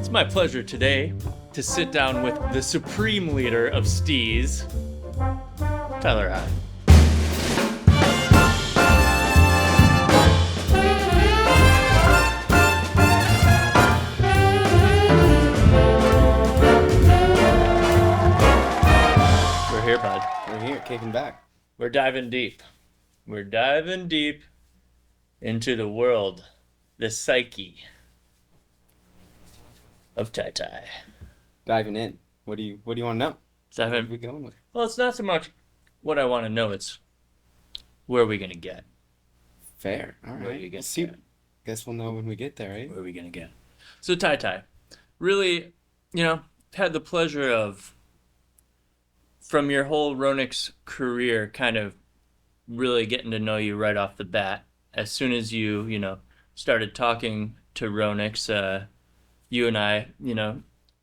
It's my pleasure today to sit down with the supreme leader of Steez, Tyler Higham. We're here, bud. We're here, kicking back. We're diving deep. We're diving deep into the world, the psyche of Tai Tai. Diving in. What do you want to know? What are we going with? Well, it's not so much what I want to know, it's where are we going to get? Fair. All right. Where you get See, there? guess we'll know when we get there, right? Where are we going to get? So Tai Tai, really, had the pleasure of, from your whole Ronix career, kind of really getting to know you right off the bat. As soon as you started talking to Ronix, you and I,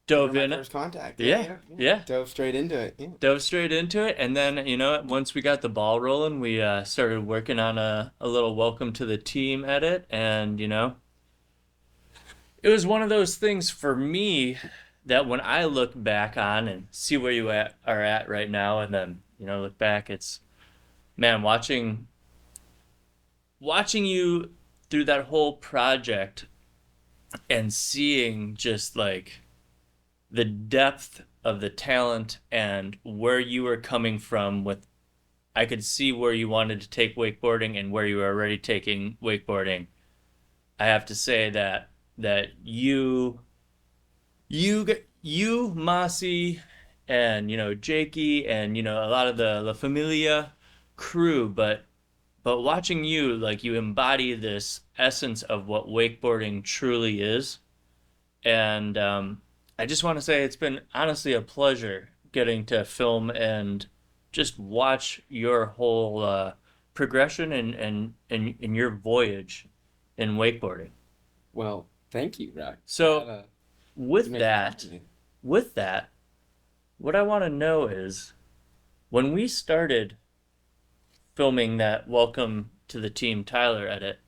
dove in. First contact. Yeah. Dove straight into it. Yeah. Dove straight into it, and then once we got the ball rolling, we started working on a little welcome to the team edit, and it was one of those things for me that when I look back on and see where you are at right now, and then look back, it's, man, watching you through that whole project and seeing just like the depth of the talent and where you were coming from with, I could see where you wanted to take wakeboarding and where you were already taking wakeboarding. I have to say that you Masi and Jakey and a lot of the La Familia crew, but watching you, like, you embody this essence of what wakeboarding truly is. And I just want to say it's been honestly a pleasure getting to film and just watch your whole progression and your voyage in wakeboarding. Well, thank you, Rock. So with that, what I want to know is, when we started filming that welcome to the team Tyler edit,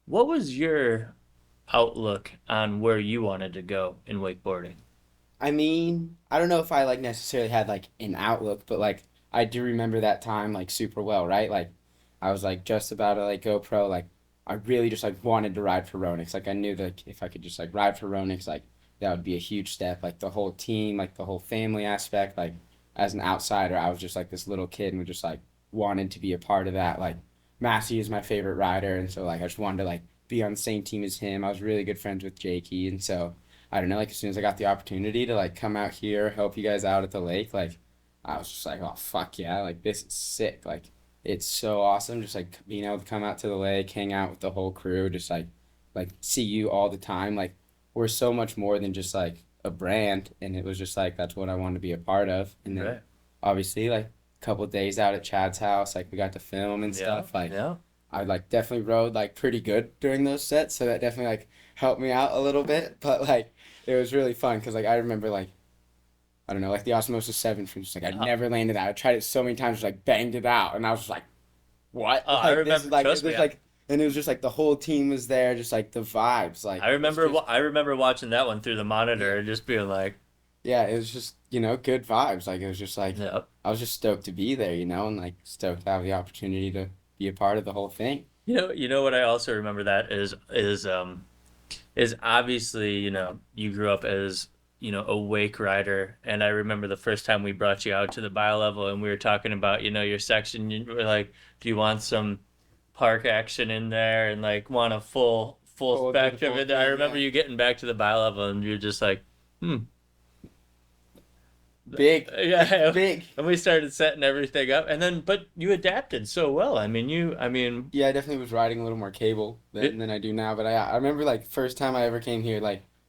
what was your outlook on where you wanted to go in wakeboarding? I mean, I don't know if I necessarily had an outlook, but I do remember that time super well, right? I was just about to go pro. I really just wanted to ride for Ronix. I knew that if I could just ride for Ronix, that would be a huge step. The whole team, the whole family aspect. As an outsider, I was just this little kid and was just wanted to be a part of that. Masi is my favorite rider, and so I just wanted to be on the same team as him. I was really good friends with Jakey, and so I don't know, as soon as I got the opportunity to come out here, help you guys out at the lake, I was just oh fuck yeah, this is sick. It's so awesome just being able to come out to the lake, hang out with the whole crew, just see you all the time. We're so much more than just a brand, and it was just that's what I wanted to be a part of. And then Right. Obviously couple of days out at Chad's house, we got to film and stuff. I definitely rode pretty good during those sets, so that definitely helped me out a little bit. But it was really fun because I remember I don't know, the Osmosis 7 from just I never landed that. I tried it so many times, just banged it out, and I was just what? I remember. This, and it was just the whole team was there, just the vibes. I remember watching that one through the monitor and just being yeah, it was just, good vibes. It was just yep. I was just stoked to be there, and stoked to have the opportunity to be a part of the whole thing. You know what I also remember that is obviously, you grew up as, a wake rider, and I remember the first time we brought you out to the bio level and we were talking about, your section, you were do you want some park action in there and want a full spectrum in there. I remember you getting back to the bio level and you're just Big. Yeah. Big. And we started setting everything up, and then, but you adapted so well. Yeah, I definitely was riding a little more cable than I do now, but I remember first time I ever came here,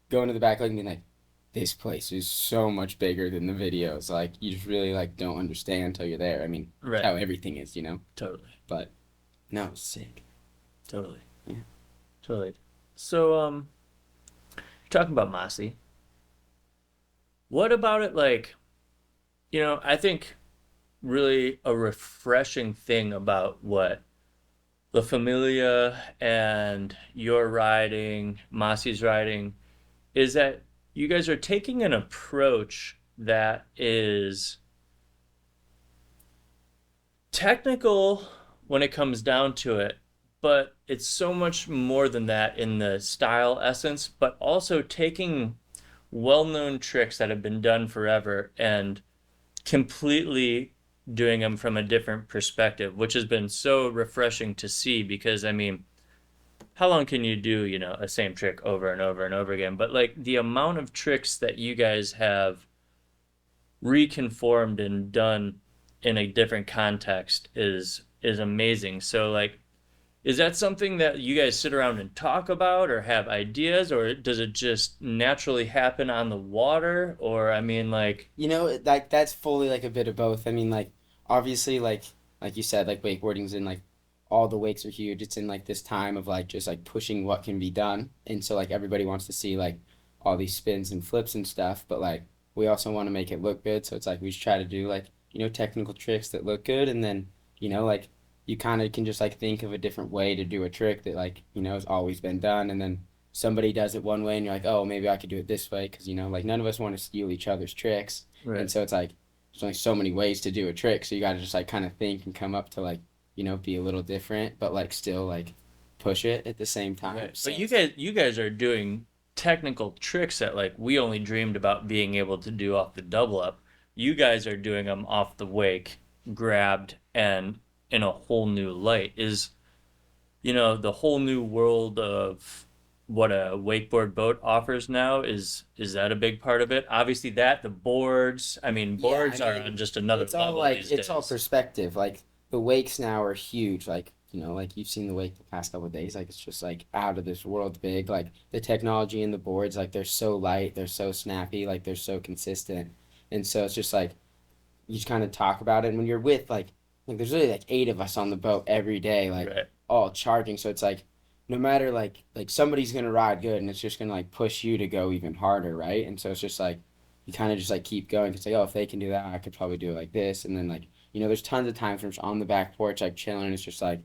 going to the back and being this place is so much bigger than the videos. You just really don't understand until you're there. Right. How everything is, Totally. But no, it's sick. Totally. Yeah. Totally. So, talking about Masi, what about it I think really a refreshing thing about what La Familia and your riding, Masi's riding, is that you guys are taking an approach that is technical when it comes down to it, but it's so much more than that in the style essence, but also taking well-known tricks that have been done forever and completely doing them from a different perspective, which has been so refreshing to see because I mean, how long can you do, a same trick over and over and over again? But like the amount of tricks that you guys have reconformed and done in a different context is amazing. So like is that something that you guys sit around and talk about or have ideas or does it just naturally happen on the water or I mean like Like that's fully like a bit of both. I mean, like obviously, like you said, like wakeboarding's in like all the wakes are huge. It's in like this time of like just like pushing what can be done, and so like everybody wants to see like all these spins and flips and stuff. But like we also want to make it look good, so it's like we just try to do like technical tricks that look good, and then like you kind of can just like think of a different way to do a trick that like has always been done, and then somebody does it one way and you're like, oh, maybe I could do it this way because like none of us want to steal each other's tricks, and right. so it's like there's only so many ways to do a trick, so you got to just like kind of think and come up to like be a little different, but like still like push it at the same time. Right. But So you guys are doing technical tricks that like we only dreamed about being able to do off the double up. You guys are doing them off the wake, grabbed and in a whole new light. Is the whole new world of what a wakeboard boat offers now is that a big part of it? Obviously that the boards, I mean yeah, I boards are mean, on just another it's all level like these it's all days. perspective. Like the wakes now are huge. Like like you've seen the wake the past couple of days. Like it's just like out of this world big. Like the technology in the boards, like they're so light, they're so snappy, like they're so consistent, and so it's just like you just kind of talk about it. And when you're with like there's really like 8 of us on the boat every day, like Right. all charging. So it's like no matter like somebody's gonna ride good, and it's just gonna like push you to go even harder, right? And so it's just like you kind of just like keep going. It's like, oh, if they can do that, I could probably do it like this. And then like there's tons of times when I'm just on the back porch like chilling. And it's just like,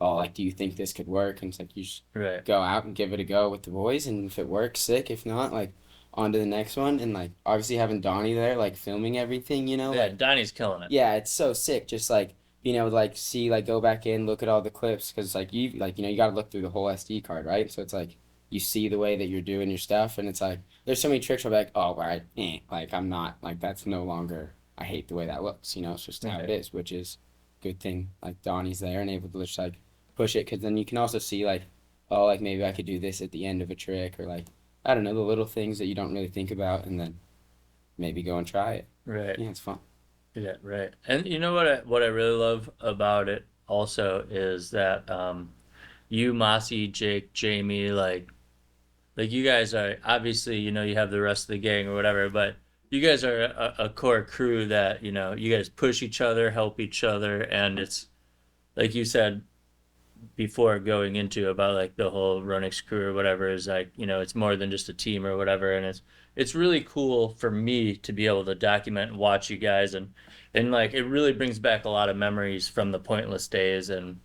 oh, like do you think this could work? And it's like you just Right. go out and give it a go with the boys, and if it works, sick. If not, like on to the next one. And like obviously having Donnie there like filming everything, Yeah, like Donnie's killing it. yeah, it's so sick. Just like being able to like see like go back in, look at all the clips because like you got to look through the whole SD card, right? So it's like you see the way that you're doing your stuff, and it's like there's so many tricks where I'm like, oh, right, like I'm not like that's no longer. I hate the way that looks. It's just how it Right. is, which is good thing. Like Donnie's there and able to just like push it because then you can also see like, oh, like maybe I could do this at the end of a trick or like I don't know the little things that you don't really think about, and then maybe go and try it. Right. Yeah, it's fun. Yeah, right. And you know what I really love about it also is that you, Masi, Jake, Jamie, like you guys are obviously, you have the rest of the gang or whatever, but you guys are a core crew that, you guys push each other, help each other, and it's like you said before going into about like the whole Ronix crew or whatever is like, it's more than just a team or whatever, and it's really cool for me to be able to document and watch you guys and like it really brings back a lot of memories from the pointless days and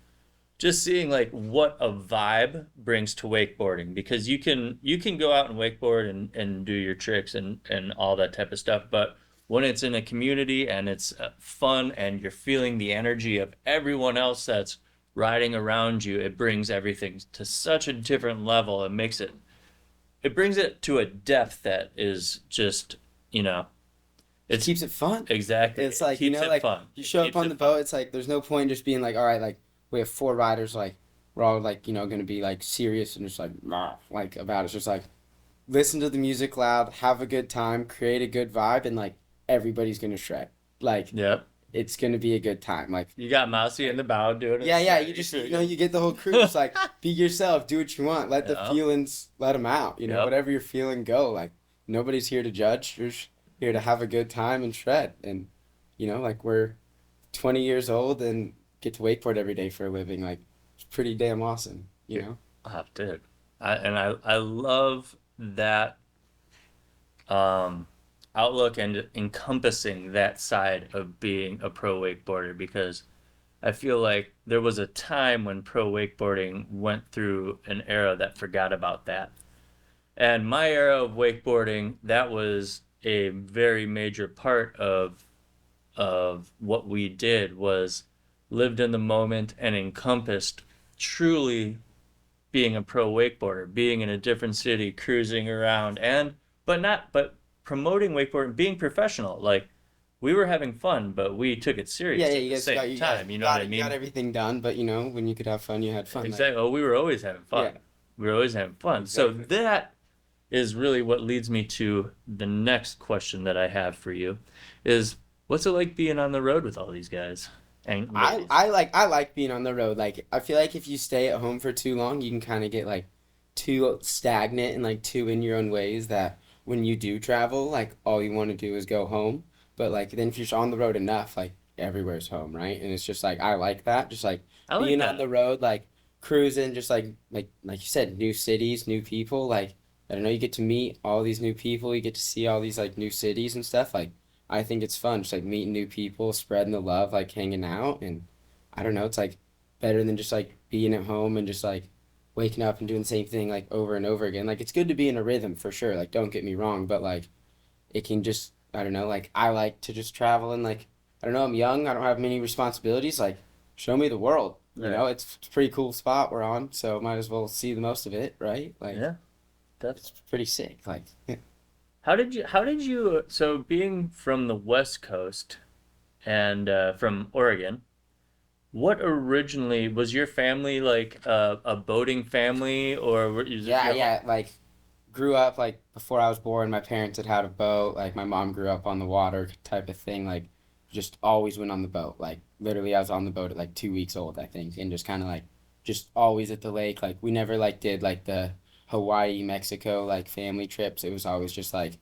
just seeing like what a vibe brings to wakeboarding because you can go out and wakeboard and do your tricks and all that type of stuff but when it's in a community and it's fun and you're feeling the energy of everyone else that's riding around you it brings everything to such a different level and makes it brings it to a depth that is just you know Just it's keeps it fun. exactly It's it like, keeps it like fun you it show up keeps on the it fun boat, it's like there's no point in just being like, all right, like we have 4 riders, like we're all like, gonna be like serious and just like, "Rah," like about it. It's just like listen to the music loud, have a good time, create a good vibe, and like everybody's gonna shred. Like yep it's gonna be a good time. Like you got Masi in the bow doing yeah, his yeah, you thing. just you get the whole crew just like be yourself, do what you want, let the Yep. feelings let them out. Yep. Whatever you're feeling, go. Like nobody's here to judge. You're just here to have a good time and shred. And like we're 20 years old and get to wakeboard every day for a living. Like it's pretty damn awesome. You Yeah. know. Oh, dude. I love that um, outlook and encompassing that side of being a pro wakeboarder because I feel like there was a time when pro wakeboarding went through an era that forgot about that. And my era of wakeboarding, that was a very major part of what we did was lived in the moment and encompassed truly being a pro wakeboarder, being in a different city, cruising around, and but promoting wakeboarding, being professional. Like we were having fun, but we took it Yeah, serious yeah, at you the guys same got you got time. You you know what got I it, you got mean? everything done, but you know, when you could have fun, you had fun. Like, Exactly. Oh, we were always having yeah, fun. We were always having fun. So exactly. that is really what leads me to the next question that I have for you is what's it like being on the road with all these guys and I ladies? I like I like being on the road. Like I feel like if you stay at home for too long, you can kind of get like too stagnant and like too in your own ways that when you do travel, like all you want to do is go home. But like then if you're on the road enough, like everywhere's home, right? And it's just like I like that, just like I like being on that. the road, like cruising, just like you said, new cities, new people. Like I don't know, you get to meet all these new people, you get to see all these like new cities and stuff. Like I think it's fun, just like meeting new people, spreading the love, like hanging out, and I don't know, it's like better than just like being at home and just like waking up and doing the same thing like over and over again. Like it's good to be in a rhythm for sure. Like don't get me wrong, but like it can just I don't know, like I like to just travel and like I don't know, I'm young, I don't have many responsibilities, like show me the world. You Right. know, it's a pretty cool spot we're on, so might as well see the most of it, right? Like Yeah, it's definitely. pretty sick. Like How did you so being from the West Coast and from Oregon, what originally was your family like a boating family or is it yeah, your whole yeah, like grew up like before I was born, my parents had had a boat. Like my mom grew up on the water type of thing. Like just always went on the boat. Like literally, I was on the boat at like 2 weeks old, I think, and just kind of like just always at the lake. Like we never like did like the Hawaii, Mexico like family trips. It was always just like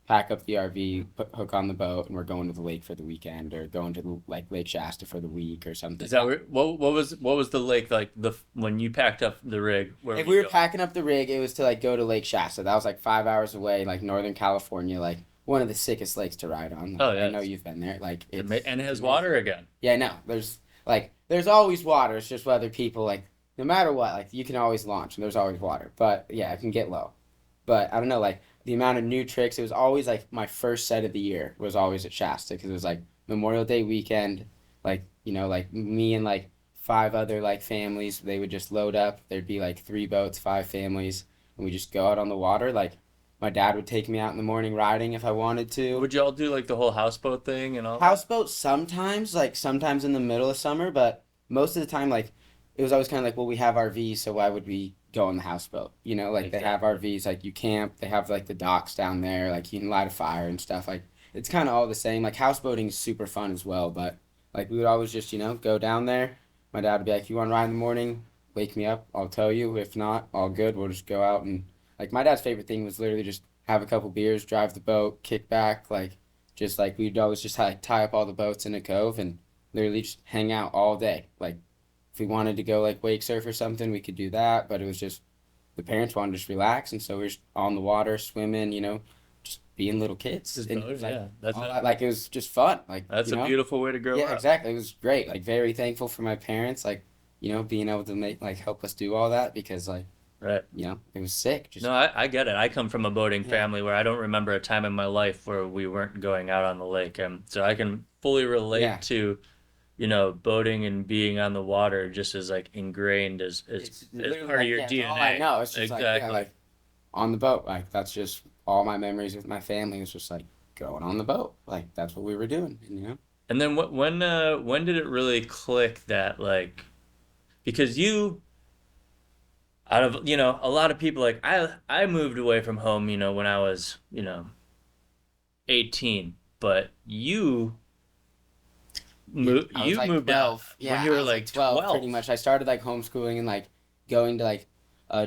pack up the RV, hook on the boat, and we're going to the lake for the weekend, or going to like Lake Shasta for the week or something. is that what was the lake like the when you packed up the rig, where were If we you were going? packing up the rig, it was to like go to Lake Shasta. That was like 5 hours away, like Northern California, like one of the sickest lakes to ride on. Like Oh I yeah, know you've been there. Like and it it's has amazing. water again. Yeah, no, there's always water. It's just whether people like no matter what, like you can always launch and there's always water. But yeah, it can get low. But I don't know, like the amount of new tricks. It was always like my first set of the year was always at Shasta because it was like Memorial Day weekend. Like you know, like me and like five other like families. They would just load up. There'd be like three boats, five families, and we just go out on the water. Like my dad would take me out in the morning riding if I wanted to. Would you all do like the whole houseboat thing and all that? Houseboat sometimes, like sometimes in the middle of summer, but most of the time, like it was always kind of like, well, we have RVs, so why would we go on the houseboat? You know, like they have Exactly. RVs, like you camp, they have like the docks down there, like you can light a fire and stuff. Like it's kind of all the same. Like houseboating is super fun as well, but like we would always just, you know, go down there. My dad would be like, "You want to ride in the morning? Wake me up. I'll tell you. If not, all good. We'll just go out and like my dad's favorite thing was literally just have a couple beers, drive the boat, kick back, like just like we'd always just like tie up all the boats in a cove and literally just hang out all day. Like if we wanted to go like wake surf or something, we could do that. But it was just the parents wanted to just relax, and so we were just on the water swimming, you know, just being little kids Just and boat, like yeah. That's all a that. Like it was just fun. Like that's you a know, beautiful way to grow yeah, up. exactly. It was great. Like very thankful for my parents. Like you know, being able to make like help us do all that because like Right. you know it was sick. No, Just I get it. I come from a boating yeah, family where I don't remember a time in my life where we weren't going out on the lake. So I can fully relate yeah. to, boating and being on the water just as like ingrained as as, It's as literally part of like your yeah, it's all I DNA. know. It's just like yeah, Exactly. like on the boat. Like that's just all my memories with my family was just like going on the boat. Like that's what we were doing, you know? And then when did it really click that like because you out of a lot of people like I moved away from home when I was 18, but Yeah, I was you like moved out 12. when Yeah, you I were was like like 12 pretty 12. much. I started like homeschooling and like going to like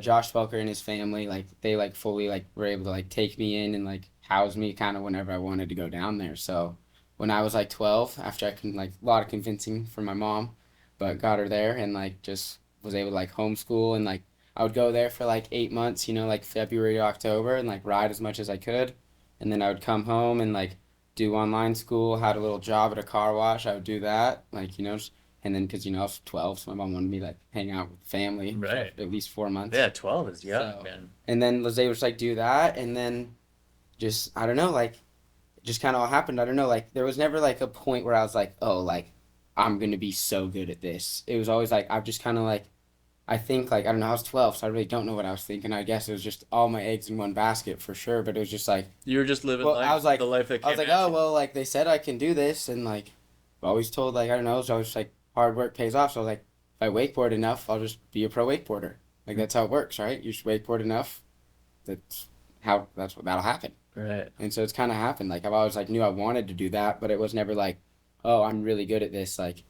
Josh Felker and his family. Like they like fully like were able to like take me in and like house me kind of whenever I wanted to go down there. So when I was like 12, after I can like a lot of convincing from my mom, but got her there and like just was able to like homeschool and like I would go there for like 8 months, you know, like February to October and like ride as much as I could. And then I would come home and like do online school, had a little job at a car wash. I would do that, like, you know, just And then because I was 12, so my mom wanted me to like hang out with family for Right. at least 4 months. Yeah, 12 is young, So man. and then was able to like do that, and then just I don't know, like it just kind of all happened. I don't know, like there was never like a point where I was like, oh, like I'm gonna be so good at this. It was always like I've just kind of like I think like I don't know. I was 12, so I really don't know what I was thinking. I guess it was just all my eggs in one basket for sure. But it was just like, You were just living well, life, the life that I was came like, at oh you. well, like they said I can do this, and like I always told like I don't know. It's always like hard work pays off. So I was like, if I wakeboard enough, I'll just be a pro wakeboarder. Like that's how it works, right? You just wakeboard enough. That's that's what that'll happen. Right. And so it's kind of happened. Like I've always like knew I wanted to do that, but it was never like, oh, I'm really good at this. Like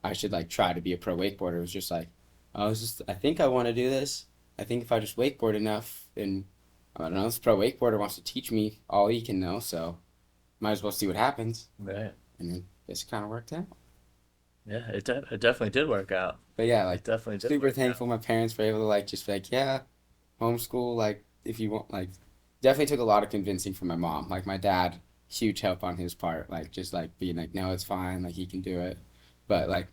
I should like try to be a pro wakeboarder. It was just like, I think I want to do this. I think if I just wakeboard enough, then I don't know, this pro wakeboarder wants to teach me all he can know, so might as well see what happens. Right. And then this kind of worked out. Yeah, it definitely did work out. But yeah, It like definitely did super work out. thankful my parents were able to like just be like, yeah, homeschool, like if you want, like definitely took a lot of convincing from my mom. Like my dad, huge help on his part, like just like being like, no, it's fine, like he can do it. But like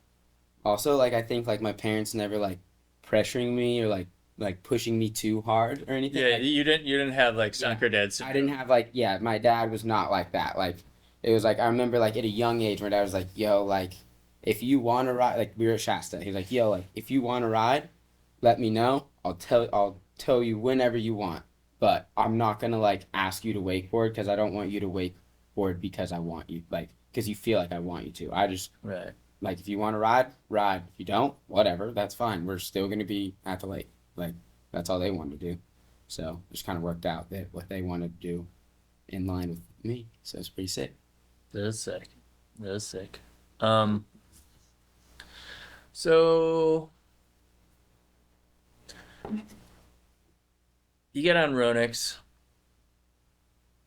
also, like I think like my parents never like pressuring me or like pushing me too hard or anything. Yeah, Like you didn't have like yeah, soccer dad I didn't syndrome. have like yeah, my dad was not like that. Like it was like I remember like at a young age, my dad was like, "Yo, like if you want to ride, like we were at Shasta, he was like, "Yo, like if you want to ride, let me know. I'll tell you whenever you want, but I'm not gonna like ask you to wakeboard because I don't want you to wakeboard because I want you like because you feel like I want you to. I just Right. like if you want to ride, ride. If you don't, whatever, that's fine. We're still gonna be at the lake. Like that's all they wanted to do. So it just kind of worked out that what they wanted to do in line with me. So it's pretty sick. That is sick. That is sick. Um, so you get on Ronix,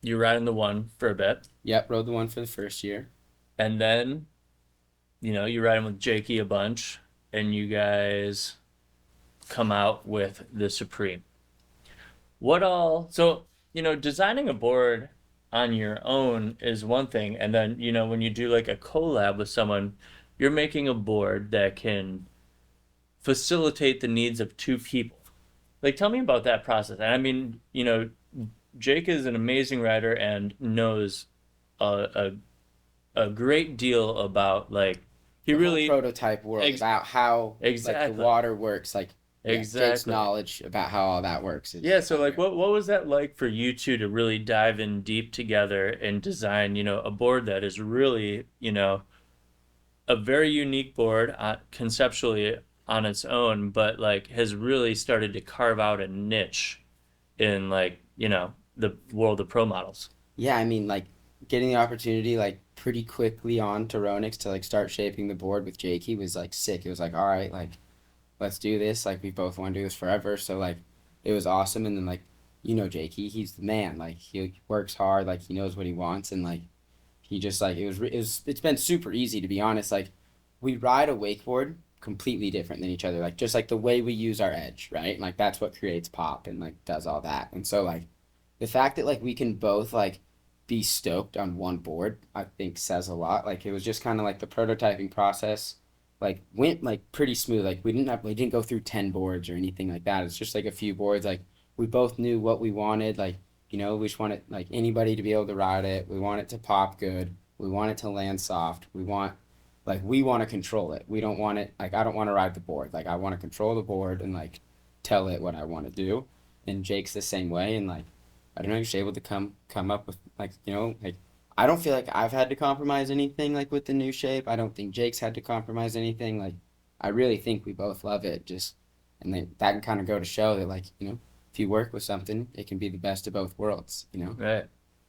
you ride in the one for a bit, Yep, rode the one for the first year. and then, you ride in with Jakey a bunch, and you guys come out with the Supreme. What all, so, designing a board on your own is one thing, and then, when you do like a collab with someone, you're making a board that can facilitate the needs of two people. Like, tell me about that process. And I mean, Jake is an amazing writer and knows a, a great deal about, like, he The whole really, prototype world ex- about how like the exactly, water works. Like yeah, Jake's exactly. knowledge about how all that works Yeah, is so like unreal. what was that like for you two to really dive in deep together and design, a board that is really, a very unique board conceptually on its own, but like has really started to carve out a niche in like, the world of pro models. Yeah, I mean like getting the opportunity like pretty quickly on to Ronix to like start shaping the board with Jakey was like sick. It was like all right, like let's do this. Like we both want to do this forever. So like it was awesome. And then like Jakey, he's the man. Like he works hard. Like he knows what he wants. And like he just like it's been super easy to be honest. Like we ride a wakeboard completely different than each other. Like just like the way we use our edge, right? Like that's what creates pop and like does all that. And so like the fact that like we can both like be stoked on one board, I think says a lot. Like it was just kind of like the prototyping process like went like pretty smooth. Like we didn't go through 10 boards or anything like that. It's just like a few boards. Like we both knew what we wanted. Like, we just wanted like anybody to be able to ride it. We want it to pop good. We want it to land soft. We want to control it. We don't want it like I don't want to ride the board. Like I want to control the board and like tell it what I want to do. And Jake's the same way and like I don't know, you're able to come up with like, like I don't feel like I've had to compromise anything like with the new shape. I don't think Jake's had to compromise anything. Like I really think we both love it. Just and then that can kind of go to show that like, if you work with something, it can be the best of both worlds. Right.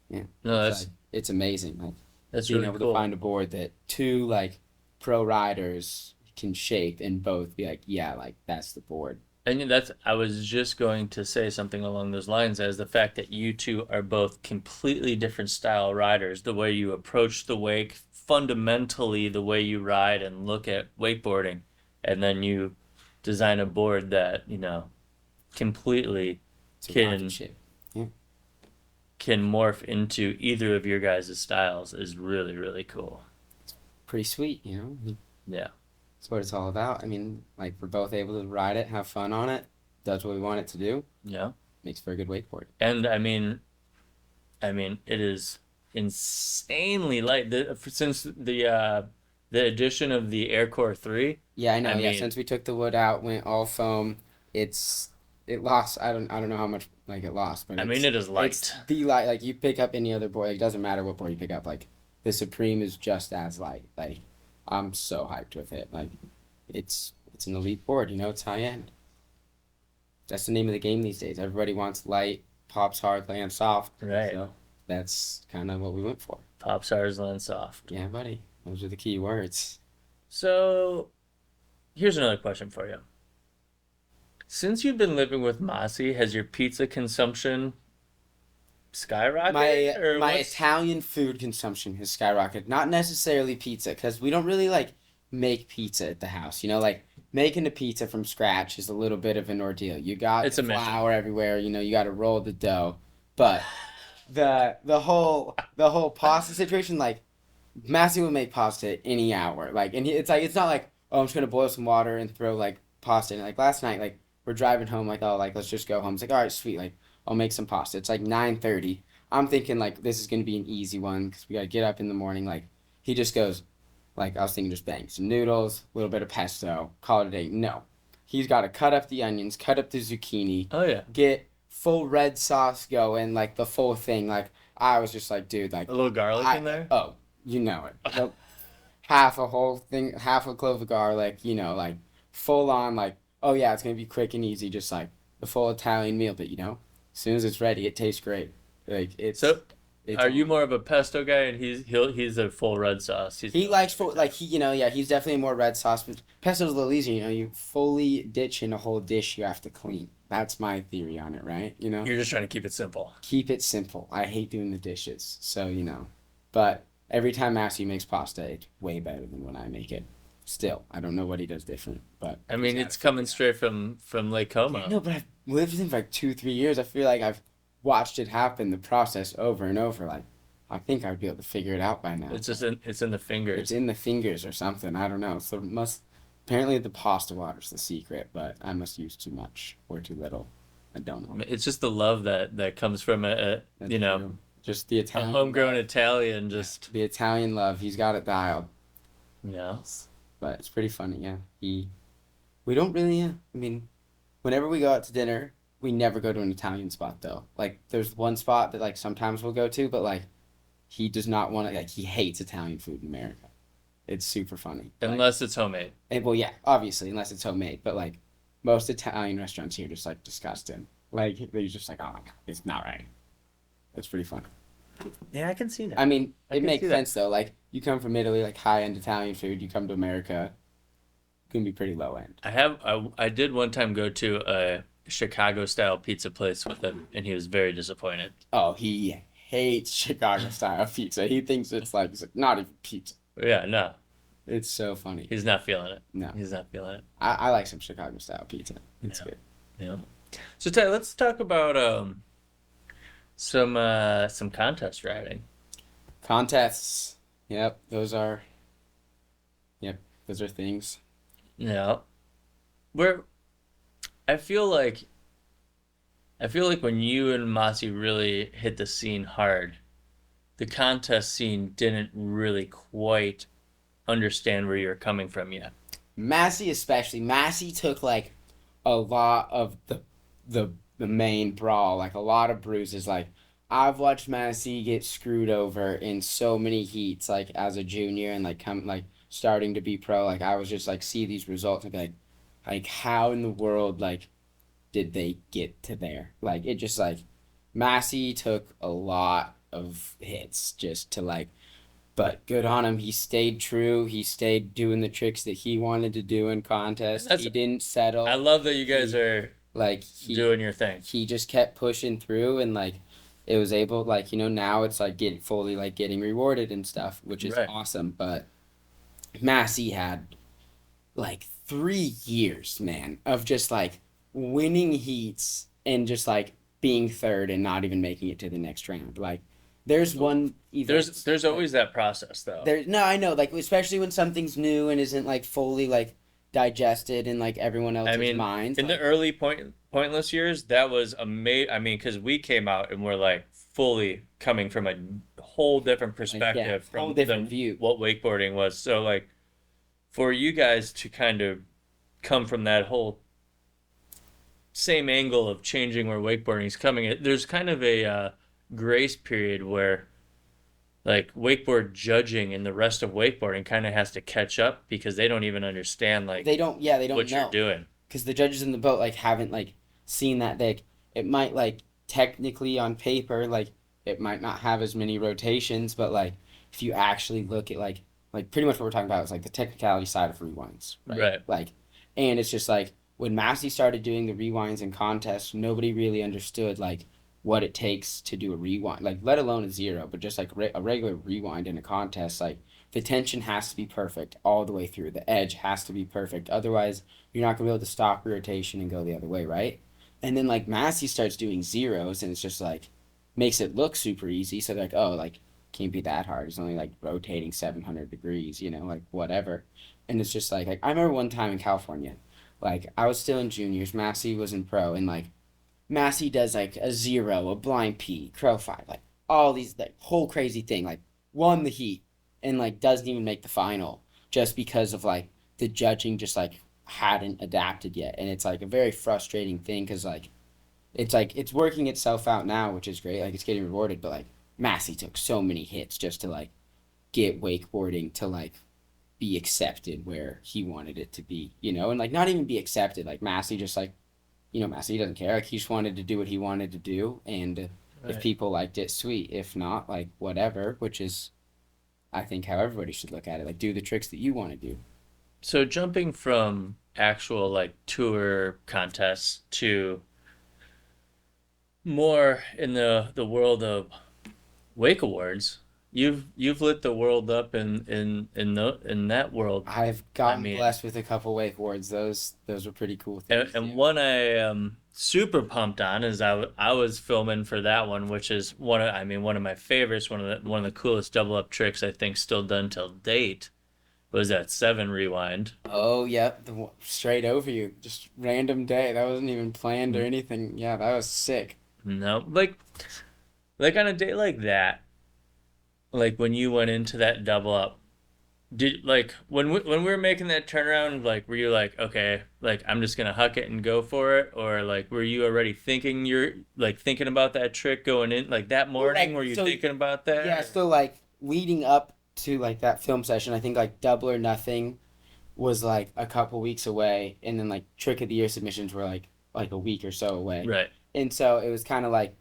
Yeah. No, It's that's like it's amazing. Like that's being really able to cool. find a board that two like pro riders can shape and both be like, yeah, like that's the board. And that's I was just going to say something along those lines as the fact that you two are both completely different style riders, the way you approach the wake, fundamentally the way you ride and look at wakeboarding, and then you design a board that, completely It's a rocket can ship. Yeah. can morph into either of your guys' styles is really, really cool. Pretty sweet. Yeah. That's what it's all about. I mean, like we're both able to ride it, have fun on it. Does what we want it to do. Yeah. Makes for a good wakeboard. And I mean, it is insanely light. Since the addition of the Air Core 3, Yeah, I I know. Yeah, mean, since we took the wood out, went all foam. It's it lost. I don't know how much like it lost, but I mean, it is it's light. the light. Like you pick up any other board, it doesn't matter what board you pick up. Like the Supreme is just as light. Like I'm so hyped with it. Like it's an elite board. You know, it's high end. That's the name of the game these days. Everybody wants light, pops hard, lands soft. Right. So that's kind of what we went for. Pop stars land soft. Yeah, buddy. Those are the key words. So here's another question for you. Since you've been living with Masi, has your pizza consumption skyrocketed, or My what's? Italian food consumption has skyrocketed. Not necessarily pizza, because we don't really like make pizza at the house. You know, like making a pizza from scratch is a little bit of an ordeal. You got It's a mission. flour everywhere. You know, you got to roll the dough. But the whole pasta situation, like Massey will make pasta any hour. Like, and it's like it's not like, oh, I'm just gonna boil some water and throw like pasta in. Like last night, like we're driving home, like, oh, like let's just go home. It's like, all right, sweet, like I'll make some pasta. It's like 9:30. I'm thinking like this is gonna be an easy one because we gotta get up in the morning. Like he just goes, like I was thinking, just bang some noodles, a little bit of pesto, call it a day. No, he's got to cut up the onions, cut up the zucchini, Oh yeah, get full red sauce going, like the full thing. Like I was just like, dude, like a little garlic I in there. oh, you know it. Half a whole thing, half a clove of garlic, you know, like full on, like, oh yeah, it's gonna be quick and easy, just like the full Italian meal. But you know, as soon as it's ready, it tastes great. Like So, it's are you on. more of a pesto guy, and he's a full red sauce? He's He likes full, like he, you know, yeah, he's definitely more red sauce. But pesto's a little easier, you know. You fully ditch in a whole dish, you have to clean. That's my theory on it, right? You know, you're just trying to keep it simple. keep it simple. I hate doing the dishes, so you know. But every time Matthew makes pasta, it's way better than when I make it. Still, I don't know what he does different, but I he's mean, got it's to figure coming it out. straight from Lake Yeah, Como. no, but I've lived with him for like 2, 3 years. I feel like I've watched it happen, the process over and over. Like, I think I'd be able to figure it out by now. It's in the It's fingers. in the fingers or something. I don't know. So it must apparently the pasta water's the secret, but I must use too much or too little. I don't know. It's just the love that comes from That's true. Just the a Italian homegrown love. Italian. Yeah, Just the Italian love. He's got it dialed. you know, But it's pretty funny. Yeah, we don't really. I mean, whenever we go out to dinner, we never go to an Italian spot though. Like, there's one spot that like sometimes we'll go to, but like he does not want to. Like, he hates Italian food in America. It's super funny. Like, unless it's homemade. and, well, yeah, obviously, unless it's homemade. But like most Italian restaurants here, just like disgusting. Like they're just like, oh my god, it's not right. It's pretty funny. Yeah, I can see that. I mean, I it can see makes that. sense though. Like you come from Italy, like high end Italian food. You come to America, gonna be pretty low end. I did one time go to a Chicago style pizza place with him, and he was very disappointed. Oh, he hates Chicago style pizza. He thinks it's like not even pizza. Yeah, no, It's so funny. he's not feeling it. No, He's not feeling it. I like some Chicago style pizza. It's Yeah, good. yeah. So Ty, let's talk about some contest riding. Contests. Yep, yep, those are things. Yeah, where I feel like I feel like when you and Masi really hit the scene hard, the contest scene didn't really quite understand where you're coming from yet. Masi especially. Masi took like a lot of the the main brawl, like a lot of bruises. Like I've watched Masi get screwed over in so many heats, like as a junior and like come like starting to be pro. Like I was just like see these results and be like how in the world like did they get to there? Like it just like Masi took a lot of hits just to like but good on him. He stayed true. He stayed doing the tricks that he wanted to do in And contest. that's He didn't I settle. love that you guys He are like doing your thing. he just kept pushing through and like it was able like you know now it's like getting fully like getting rewarded and stuff, which is Right. awesome. But Massey had like 3 years, man, of just like winning heats and just like being third and not even making it to the next round. Like There's one event. There's Like, always that process though. there, no, I know, like especially when something's new and isn't like fully like digested in like everyone I else's mean, minds. in the Like, early pointless years, that was amazing. I mean, because we came out and we're like fully coming from a whole different yeah, perspective whole from different than view. what wakeboarding was. So like for you guys to kind of come from that whole same angle of changing where wakeboarding is coming, there's kind of a grace period where like wakeboard judging and the rest of wakeboarding kind of has to catch up because they don't even understand like They don't, yeah, they don't what you're know doing. because the judges in the boat like haven't like seen that they it might like technically on paper like it might not have as many rotations, but like if you actually look at like pretty much what we're talking about is like the technicality side of rewinds, right? Right. Like, and it's just like when Masi started doing the rewinds in contests, nobody really understood like what it takes to do a rewind, like let alone a zero, but just like a regular rewind in a contest, like the tension has to be perfect all the way through. The edge has to be perfect. Otherwise, you're not gonna be able to stop your rotation and go the other way, right? And then like Massey starts doing zeros, and it's just like makes it look super easy. So they're like, oh, like can't be that hard. It's only like rotating 700 degrees, like whatever. And it's just like I remember one time in California, like I was still in juniors. Massey was in pro, and like Massey does like a zero, a blind P, crow five, like all these like whole crazy thing, like won the heat and like doesn't even make the final just because of like the judging just like hadn't adapted yet. And it's like a very frustrating thing because like it's working itself out now, which is great. Like it's getting rewarded, but like Massey took so many hits just to like get wakeboarding to like be accepted where he wanted it to be, and like not even be accepted. Like Massey just like Messi doesn't care. Like he just wanted to do what he wanted to do, and if Right. people liked it, sweet. If not, like whatever. Which is, I think, how everybody should look at it. Like do the tricks that you want to do. So jumping from actual like tour contests to more in the world of Wake Awards, you've lit the world up in that world. I've I gotten mean, blessed with a couple wakeboards. Those were pretty cool and, things and too. one I am super pumped on is I was filming for that one, which is one of my favorites, one of the coolest double up tricks I think still done till date was that seven rewind. Oh yep, straight over you, just random day. That wasn't even planned or anything. Yeah, that was sick. No, like on a day like that, like when you went into that double up, did like when we were making that turnaround, like were you like, okay, like I'm just gonna huck it and go for it, or like were you already thinking you're like thinking about that trick going in like that Well, morning? like Were you so, thinking about that? yeah. Or? So like leading up to like that film session, I think like double or nothing was like a couple weeks away, and then like trick of the year submissions were like a week or so away, Right. and so it was kind of like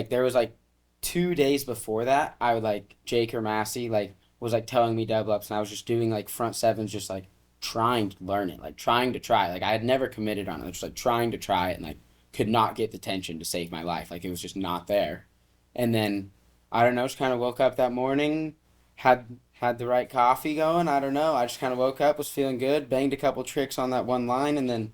there was like 2 days before that I would like Jake or Massey like was like telling me double ups, and I was just doing like front sevens, just like trying to learn it, like trying to try, like I had never committed on it, just like trying to try it, and like could not get the tension to save my life, like it was just not there. And then I don't know, just kind of woke up that morning, had the right coffee going. I don't know. I just kind of woke up, was feeling good, banged a couple tricks on that one line, and then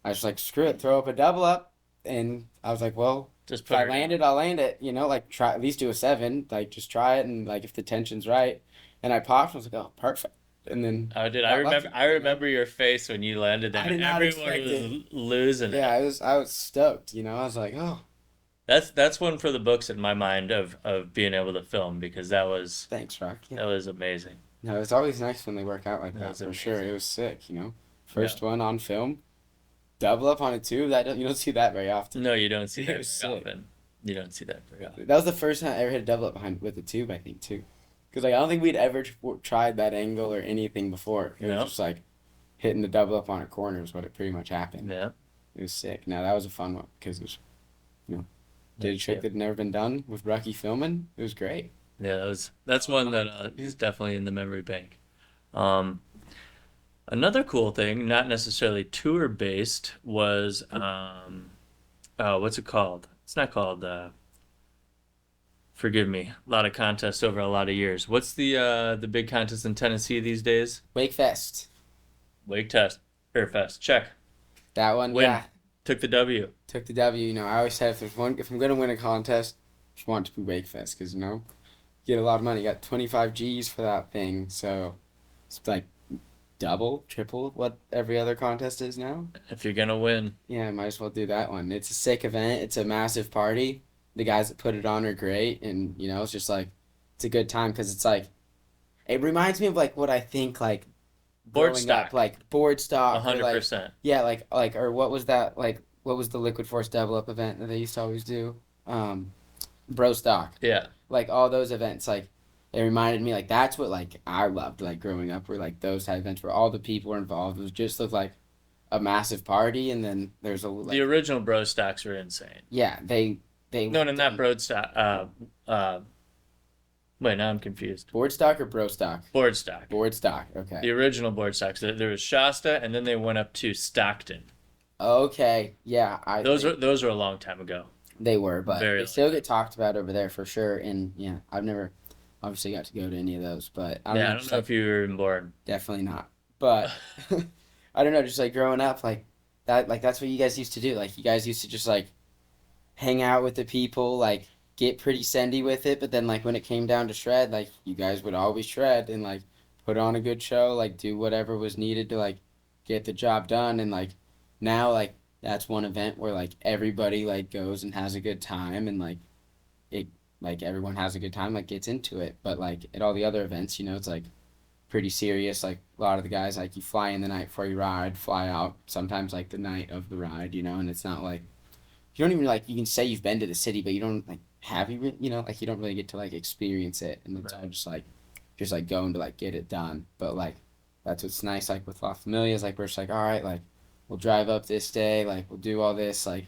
I was like, screw it, throw up a double up. And I was like, well, Just if put I her land down. it, I'll land it. Like try at least do a seven, like just try it, and like if the tension's right. And I popped, and I was like, oh, perfect. And then Oh, dude, got lucky. I remember your face when you landed I there. did not Everyone expect it. was losing Yeah, it. I was stoked. I was like, oh, That's one for the books in my mind of being able to film because thanks, Rock. Yeah. that was amazing. No, it's always nice when they work out like That that was for sure. It amazing. was sick. Yeah. First one on film, double up on it too. You don't see that very often. No, you don't see It that was very sick. often. You don't see that very often. That was the first time I ever hit a double up behind with a tube, I think, too. Because like I don't think we'd ever tried that angle or anything before. It was No? just like hitting the double up on a corner is what it pretty much happened. Yeah. It was sick. Now that was a fun one because it was you know did a That's trick it. that had never been done with Rucky filming. It was great. Yeah, that's one that is definitely in the memory bank. Um, Another cool thing, not necessarily tour based, was oh, what's it called? It's not called forgive me. A lot of contests over a lot of years. What's the big contest in Tennessee these days? Wake Fest. Wake Test, Air Fest. Check. That one, Win. yeah, Took the W. took the W. I always said if I'm gonna win a contest, just want to be Wakefest because get a lot of money. You got 25 G's for that thing, so it's like double, triple what every other contest is now. If you're gonna win. Yeah, might as well do that one. It's a sick event. It's a massive party. The guys that put it on are great, and it's just like it's a good time because it's like it reminds me of like what I think like Board growing up, stock. like board A stock or hundred like percent. yeah, like or what was that like? What was the Liquid Force Double Up event that they used to always do? Um, Bro stock. Yeah. Like all those events, like it reminded me like that's what like I loved like growing up, were like those type of events where all the people were involved. It was just looked like a massive party, and then there's a The like original bro stocks were insane. yeah they No, no, not done bro stock. Wait, now I'm confused. board stock or bro stock. Board stock. Board stock. Okay. The original board stocks. There was Shasta, and then they went up to Stockton. Okay. Yeah, I Those were a long time ago. they were, but Very they long still time. get talked about over there for sure. And yeah, I've never obviously got to go to any of those, but I don't Yeah, know, I don't just know like if you were even born. definitely not. But I don't know, just like growing up, like that, like that's what you guys used to do. Like you guys used to just like hang out with the people, like get pretty sendy with it. But then like when it came down to shred, like you guys would always shred and like put on a good show, like do whatever was needed to like get the job done. And like now, like that's one event where like everybody like goes and has a good time and it like everyone has a good time, like gets into it. But like at all the other events, it's like pretty serious. Like a lot of the guys, like you fly in the night before you ride, fly out sometimes like the night of the ride, and it's not like you don't even like you can say you've been to the city, but you don't like have you like you don't really get to like experience it, and it's all Right. just like going to like get it done. But like that's what's nice like with La Familia is like we're just like all right, like we'll drive up this day, like we'll do all this, like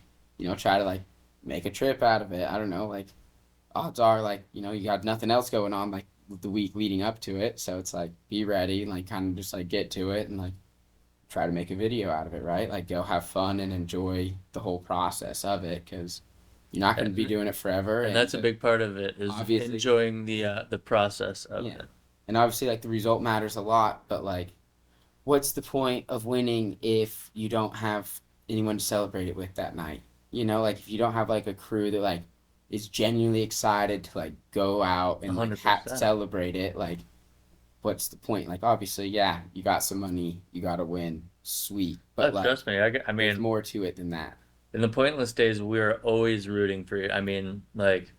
try to like make a trip out of it. I don't know, like odds are like you got nothing else going on like the week leading up to it, so it's like be ready and like kind of just like get to it and like try to make a video out of it, right? Like go have fun and enjoy the whole process of it because you're not going to be And, doing it forever, and and that's a big part of it is obviously enjoying the process of yeah, it. and obviously like the result matters a lot, but like what's the point of winning if you don't have anyone to celebrate it with that night? Like if you don't have like a crew that like is genuinely excited to like go out A and like hundred percent. celebrate it, like what's the point? Like obviously, yeah, you got some money, you got to win, sweet, but like Trust me. I there's mean, more to it than that. in the pointless days, we were always rooting for you. I mean, like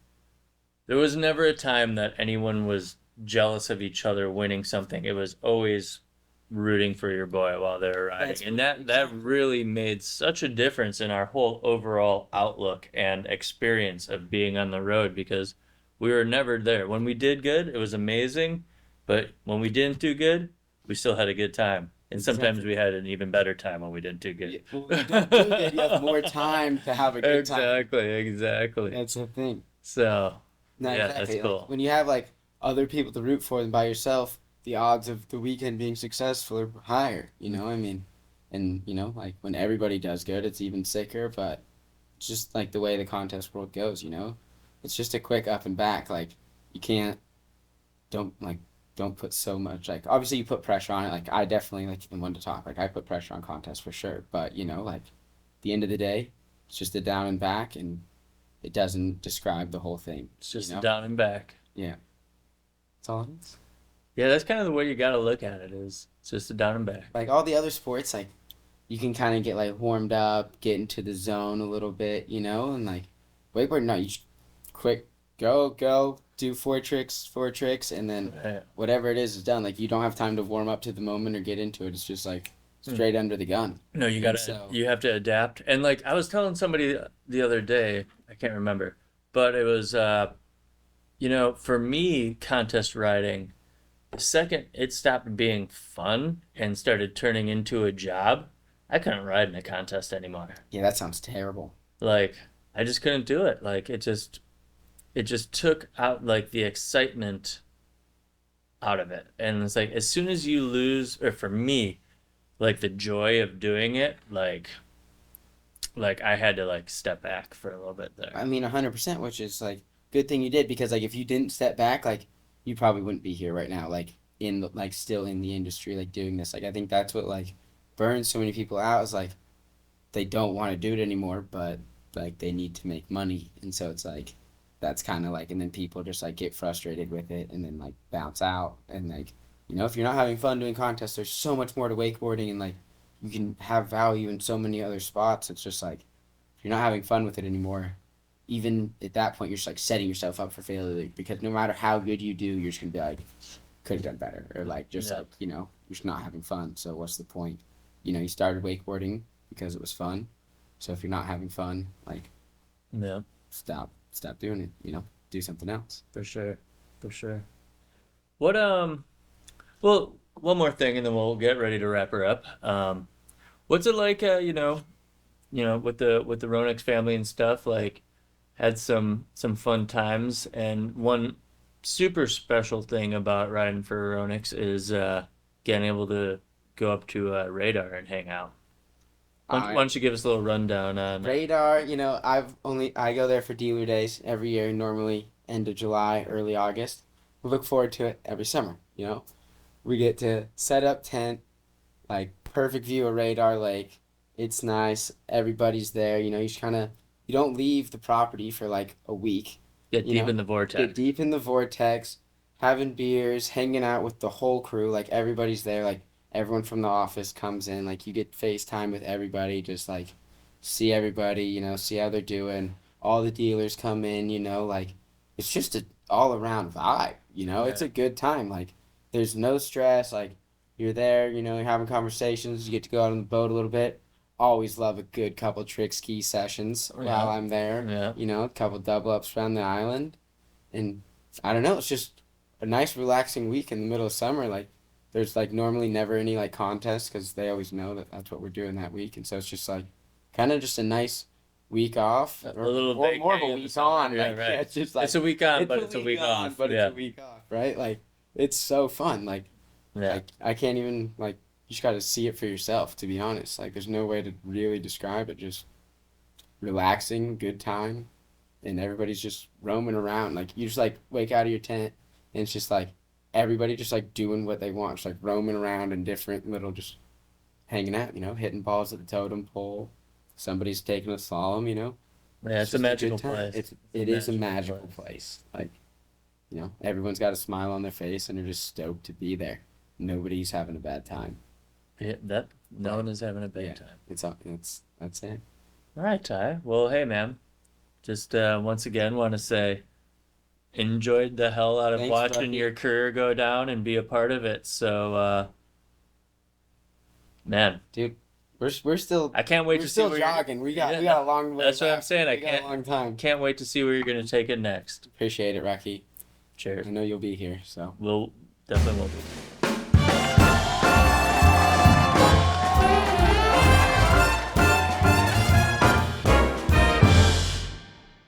there was never a time that anyone was jealous of each other winning something. It was always rooting for your boy while they were riding. That's And what that exactly. really made such a difference in our whole overall outlook and experience of being on the road because we were never there. When we did good, it was amazing, but when we didn't do good, we still had a good time. And sometimes Exactly. we had an even better time when we didn't do Yeah, good. well, when you don't do good, you have more time to have a good time. Exactly, exactly. That's the thing. So, No, yeah, that's exactly. Like cool. when you have like other people to root for than by yourself, the odds of the weekend being successful are higher. I mean, and like when everybody does good, it's even sicker. But it's just like the way the contest world goes. It's just a quick up and back. Like you can't don't like don't put so much like obviously you put pressure on it. Like I definitely like am one to talk. Like I put pressure on contests for sure. But like the end of the day, it's just a down and back, and it doesn't describe the whole thing. It's You just know? down and back. Yeah. That's all it is. Yeah, that's kind of the way you got to look at it is it's just a down and back. Like all the other sports, like you can kind of get like warmed up, get into the zone a little bit, and like wakeboard, no, you just quick go, do four tricks, and then Right. whatever it is done. Like you don't have time to warm up to the moment or get into it. It's just like straight under the gun. No, And so, you have to adapt. And like I was telling somebody the other day, I can't remember, but it was for me contest riding, the second it stopped being fun and started turning into a job, I couldn't ride in a contest anymore. yeah, that sounds terrible. Like I just couldn't do it. Like it just took out like the excitement out of it. And it's like as soon as you lose or for me, like the joy of doing it, like I had to like step back for a little bit there. I mean, 100%, which is like good thing you did because like if you didn't step back, like you probably wouldn't be here right now, like like still in the industry, like doing this. Like I think that's what like burns so many people out is like they don't want to do it anymore, but like they need to make money, and so it's like that's kind of like, and then people just like get frustrated with it and then like bounce out. And like, if you're not having fun doing contests, there's so much more to wakeboarding, and like you can have value in so many other spots. It's just like, if you're not having fun with it anymore, even at that point, you're just like setting yourself up for failure, because no matter how good you do, you're just gonna be like, could have done better, or like just Yeah. like, you're just not having fun. So what's the point? You started wakeboarding because it was fun. So if you're not having fun, like, Yeah. stop doing it. Do something else. For sure. For sure. What well, one more thing and then we'll get ready to wrap her up. What's it like with the Ronix family and stuff, like had some fun times, and one super special thing about riding for Ronix is getting able to go up to Radar and hang out. Why I don't you give us a little rundown on Radar, I go there for dealer days every year, normally end of July, early August. We look forward to it every summer. We get to set up tent, like perfect view of Radar Lake. It's nice. Everybody's there. You just you don't leave the property for like a week. get You deep know, in the get vortex? deep in the vortex, having beers, hanging out with the whole crew. Like everybody's there. Like everyone from the office comes in. Like you get FaceTime with everybody. Just like see everybody. See how they're doing. All the dealers come in. Like it's just a all around vibe. It's Yeah. a good time. Like there's no stress. Like you're there. You're having conversations. You get to go out on the boat a little bit. Always love a good couple trick ski sessions while Yeah. I'm there. Yeah. A couple double ups around the island. And I don't know, it's just a nice relaxing week in the middle of summer. Like there's like normally never any like contests because they always know that that's what we're doing that week, and so it's just like kind of just a nice week off, A little or more of a vacay in the week summer. on. Yeah, Like right. it's just It's like a week on, it's but a it's a week week on, off. but it's Yeah. a week off, right? Like it's so fun. Yeah. Like I can't even like, you just got to see it for yourself, to be honest. Like there's no way to really describe it. Just relaxing, good time, and everybody's just roaming around. Like you just like wake out of your tent, and it's just like everybody just like doing what they want, just like roaming around in different little, just hanging out. Hitting balls at the totem pole. Somebody's taking a slalom. Yeah, It's it's a just a good magical time. place. It's a It is a magical magical place. place. Like everyone's got a smile on their face, and they're just stoked to be there. Nobody's having a bad time. Yeah, that no Right. one is having a Yeah. bad time. That's it. All right, Ty. Well, hey, man. Just once again want to say enjoyed the hell out of Thanks, watching Rucky. your career go down and be a part of it. So, man, Dude, we're still I can't wait we're to see still where you're. jogging. Yeah, We no, got a long way that's what I'm left. saying. I We got a long time. can't wait to see where you're gonna take it next. Appreciate it, Rocky. Cheers. I know you'll be here, so. We'll definitely will be.